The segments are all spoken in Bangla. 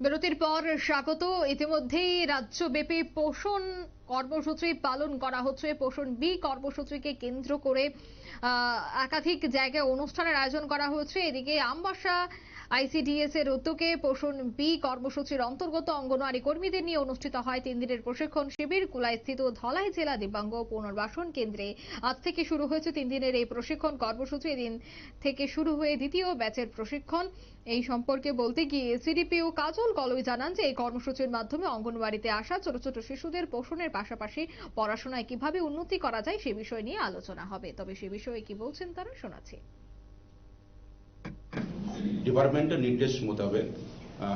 বিরতির পর স্বাগত। ইতিমধ্যেই রাজ্যব্যাপী পোষণ কর্মসূচি পালন করা হচ্ছে। পোষণ বি কর্মসূচিকে কেন্দ্র করে একাধিক জায়গায় অনুষ্ঠানের আয়োজন করা হয়েছে। এদিকে আমবাসা আইসিডিএস এর উদ্যোগে পোষণ বি কর্মসূচির অন্তর্গত অঙ্গনওয়াড়ি কর্মীদের নিয়ে অনুষ্ঠিত হয় 3 দিনের প্রশিক্ষণ শিবির। কুলাইস্থিত ধলাই জেলা দিব্যাঙ্গ পুনর্বাসন কেন্দ্রে আজ থেকে শুরু হয়েছে 3 দিনের এই প্রশিক্ষণ কর্মসূচি। এদিন থেকে শুরু হয়ে দ্বিতীয় ব্যাচের প্রশিক্ষণ। এই সম্পর্কে বলতে গিয়ে সিডিপিও কাজল কলই জানান যে এই কর্মসূচির মাধ্যমে অঙ্গনওয়াড়িতে আসা ছোট ছোট শিশুদের পোষণের পাশাপাশি পড়াশোনায় কিভাবে উন্নতি করা যায় সে বিষয় নিয়ে আলোচনা হবে। তবে সে বিষয়ে কি বলছেন তারা শোনাচ্ছি। ডিপার্টমেন্টের নির্দেশ মোতাবেক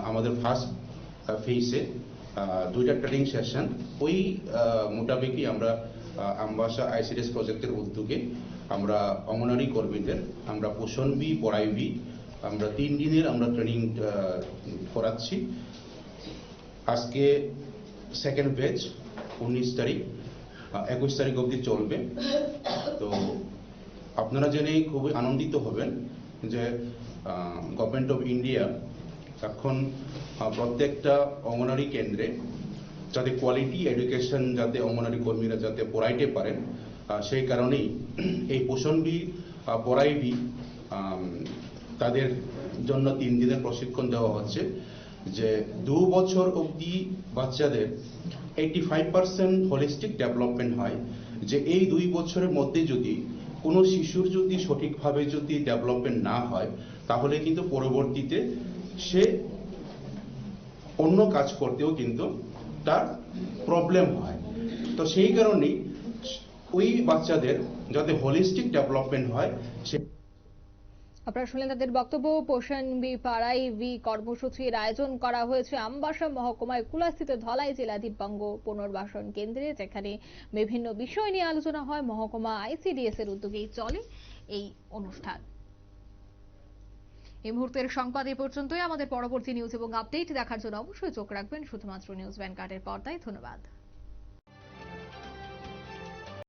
আমাদের ফার্স্ট ফেজে 2টা ট্রেনিং সেশন ওই মোতাবেকই আমরা আমবাসা আইসিডিএস প্রজেক্টের উদ্যোগে আমরা অঙ্গনওয়াড়ি কর্মীদের আমরা পোষণ বি পড়াই বি আমরা 3 দিনের আমরা ট্রেনিং করাচ্ছি। আজকে সেকেন্ড ব্যাচ 19 তারিখ 21 তারিখ অবধি চলবে। তো আপনারা জেনে খুবই আনন্দিত হবেন যে গভর্নমেন্ট অফ ইন্ডিয়া এখন প্রত্যেকটা অঙ্গনওয়াড়ি কেন্দ্রে যাতে কোয়ালিটি এডুকেশন যাতে অঙ্গনওয়াড়ি কর্মীরা যাতে পড়াইতে পারেন সেই কারণেই এই পোষণ বি পড়াই বি তাদের জন্য 3 দিনের প্রশিক্ষণ দেওয়া হচ্ছে। যে 2 বছর অবধি বাচ্চাদের 85% হোলিস্টিক ডেভেলপমেন্ট হয়। যে এই 2 বছরের মধ্যে যদি কোনো শিশুর যদি সঠিকভাবে যদি ডেভেলপমেন্ট না হয় তাহলে কিন্তু পরবর্তীতে সে অন্য কাজ করতেও কিন্তু তার প্রবলেম হয়। তো সেই কারণেই ওই বাচ্চাদের যাতে হোলিস্টিক ডেভেলপমেন্ট হয় সে আপনারা শুনলেন তাদের বক্তব্য। পোষণ বি পাড়াই বি কর্মসূচির আয়োজন করা হয়েছে আমবাসা মহকুমায় কুলাস্থিত ধলাই জেলা দিব্যাঙ্গ পুনর্বাসন কেন্দ্রে, যেখানে বিভিন্ন বিষয় নিয়ে আলোচনা হয়। মহকুমা আইসিডিএস এর উদ্যোগেই চলে এই অনুষ্ঠান। এই মুহূর্তের সংবাদ এ পর্যন্তই। আমাদের পরবর্তী নিউজ এবং আপডেট দেখার জন্য অবশ্যই চোখ রাখবেন শুধুমাত্র নিউজ ভ্যানগার্ডের পর্দায়। ধন্যবাদ।